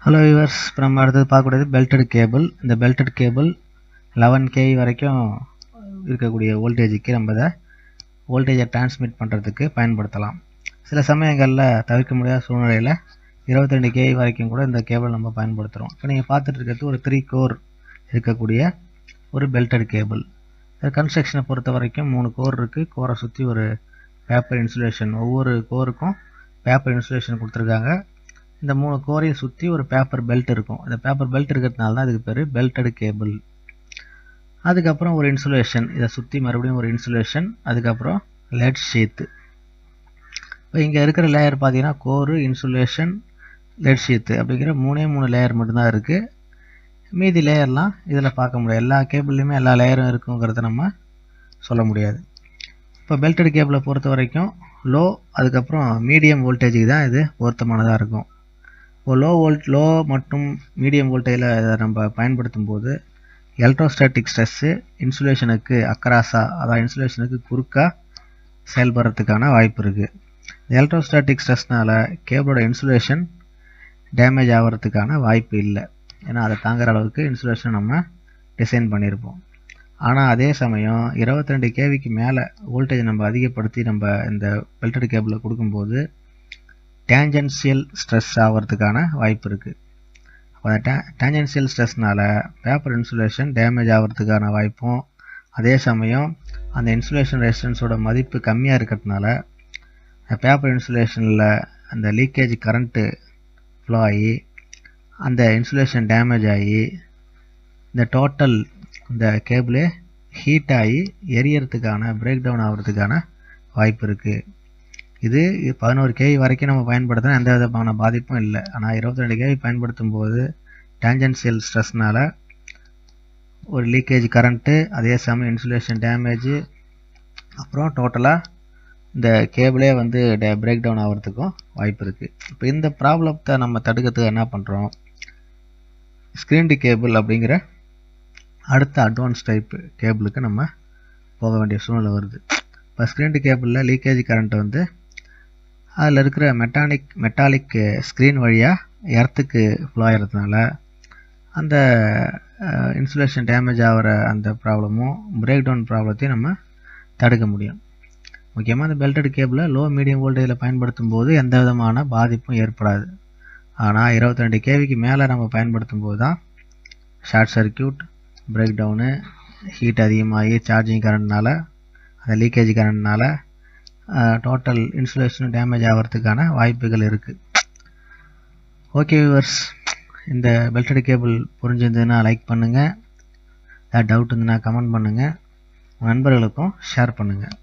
Hello viewers, இப்போ நம்ம அடுத்தது பார்க்கக்கூடியது பெல்டட் கேபிள். இந்த பெல்டட் கேபிள் 11 kV வரைக்கும் இருக்கக்கூடிய வோல்டேஜுக்கு நம்ம இதை வோல்டேஜை டிரான்ஸ்மிட் பண்ணுறதுக்கு பயன்படுத்தலாம். சில சமயங்களில் தவிர்க்க முடியாத சூழ்நிலையில் 22 kV வரைக்கும் கூட இந்த கேபிள் நம்ம பயன்படுத்துகிறோம். இப்போ நீங்கள் பார்த்துட்டு இருக்கிறது ஒரு 3 கோர் இருக்கக்கூடிய ஒரு பெல்டட் கேபிள். கன்ஸ்ட்ரக்ஷனை பொறுத்த வரைக்கும் 3 கோர் இருக்குது. கோரை சுற்றி ஒரு பேப்பர் இன்சுலேஷன், ஒவ்வொரு கோருக்கும் பேப்பர் இன்சுலேஷன் கொடுத்துருக்காங்க. இந்த 3 கோரையும் சுற்றி ஒரு பேப்பர் பெல்ட் இருக்கும். இந்த பேப்பர் பெல்ட் இருக்கிறதுனால தான் இதுக்கு பேர் பெல்டட் கேபிள். அதுக்கப்புறம் ஒரு இன்சுலேஷன், இதை சுற்றி மறுபடியும் ஒரு இன்சுலேஷன், அதுக்கப்புறம் லெட் ஷீத்து. இப்போ இங்கே இருக்கிற லேயர் பார்த்தீங்கன்னா கோரு, இன்சுலேஷன், லெட் ஷீத்து அப்படிங்கிற 3 லேயர் மட்டும்தான் இருக்குது. மீதி லேயர்லாம் இதில் பார்க்க முடியாது. எல்லா கேபிள்லையுமே எல்லா லேயரும் இருக்குங்கிறத நம்ம சொல்ல முடியாது. இப்போ பெல்டட் கேபிளை பொறுத்த வரைக்கும் லோ, அதுக்கப்புறம் மீடியம் வோல்டேஜுக்கு தான் இது பொருத்தமானதாக இருக்கும். இப்போ லோ மற்றும் மீடியம் வோல்டேஜில் இதை நம்ம பயன்படுத்தும் போது எலக்ட்ரோஸ்டாட்டிக் ஸ்ட்ரெஸ்ஸு இன்சுலேஷனுக்கு அக்ராஸாக, அதாவது இன்சுலேஷனுக்கு குறுக்காக செயல்படுறதுக்கான வாய்ப்பு இருக்குது. எலக்ட்ரோஸ்டாட்டிக் ஸ்ட்ரெஸ்னால் கேபிளோட இன்சுலேஷன் டேமேஜ் ஆகிறதுக்கான வாய்ப்பு இல்லை. ஏன்னா அதை தாங்குகிற அளவுக்கு இன்சுலேஷன் நம்ம டிசைன் பண்ணியிருப்போம். ஆனால் அதே சமயம் 22 kVக்கு மேலே வோல்டேஜ் நம்ம அதிகப்படுத்தி நம்ம இந்த பெல்டட் கேபிளில் கொடுக்கும்போது டேஞ்சென்ஷியல் ஸ்ட்ரெஸ் ஆகிறதுக்கான வாய்ப்பு இருக்குது. அப்போ அந்த டேஞ்சென்ஷியல் ஸ்ட்ரெஸ்னால் பேப்பர் இன்சுலேஷன் டேமேஜ் ஆகிறதுக்கான வாய்ப்பும், அதே சமயம் அந்த இன்சுலேஷன் ரெசிஸ்டன்ஸோட மதிப்பு கம்மியாக இருக்கிறதுனால பேப்பர் இன்சுலேஷனில் அந்த லீக்கேஜ் கரண்ட்டு ஃப்ளோ ஆகி அந்த இன்சுலேஷன் டேமேஜ் ஆகி இந்த டோட்டல் இந்த கேபிளே ஹீட் ஆகி எரியறதுக்கான, பிரேக் டவுன் ஆகிறதுக்கான வாய்ப்பு இருக்குது. இது 11 kV வரைக்கும் நம்ம பயன்படுத்தினா எந்த விதமான பாதிப்பும் இல்லை. ஆனால் 22 kV பயன்படுத்தும் போது டேஞ்சென்ஷியல் ஸ்ட்ரெஸ்னால் ஒரு லீக்கேஜ் கரண்ட்டு, அதே சமயம் இன்சுலேஷன் டேமேஜு, அப்புறம் டோட்டலாக இந்த கேபிளே வந்து பிரேக் டவுன் ஆகிறதுக்கும் வாய்ப்பு இருக்குது. இப்போ இந்த ப்ராப்ளத்தை நம்ம தடுக்கிறதுக்கு என்ன பண்ணுறோம், ஸ்க்ரீன்டு கேபிள் அப்படிங்கிற அடுத்த அட்வான்ஸ் டைப் கேபிளுக்கு நம்ம போக வேண்டிய சூழ்நிலை வருது. இப்போ ஸ்க்ரீன்டு கேபிளில் லீக்கேஜ் கரண்ட் வந்து அதில் இருக்கிற மெட்டாலிக் ஸ்க்ரீன் வழியாக எர்த்துக்கு ஃப்ளோ ஆகிறதுனால அந்த இன்சுலேஷன் டேமேஜ் ஆகிற அந்த ப்ராப்ளமும் பிரேக் டவுன் ப்ராப்ளத்தையும் நம்ம தடுக்க முடியும். முக்கியமாக அந்த பெல்டட் கேபிளை லோ மீடியம் வோல்டேஜில் பயன்படுத்தும் போது எந்த விதமான பாதிப்பும் ஏற்படாது. ஆனால் 22 kVக்கு மேலே நம்ம பயன்படுத்தும் போது தான் short circuit, break down, heat அதிகமாகி சார்ஜிங் கரண்ட்னால, அந்த லீக்கேஜ் கரண்ட்னால டோட்டல் இன்சுலேஷன் டேமேஜ் ஆகிறதுக்கான வாய்ப்புகள் இருக்குது. ஓகே வியூவர்ஸ், இந்த பெல்டட் கேபிள் புரிஞ்சிருந்ததுன்னா லைக் பண்ணுங்கள், ஏதாவது டவுட் இருந்ததுன்னா கமெண்ட் பண்ணுங்கள், உங்கள் நண்பர்களுக்கும் ஷேர் பண்ணுங்கள்.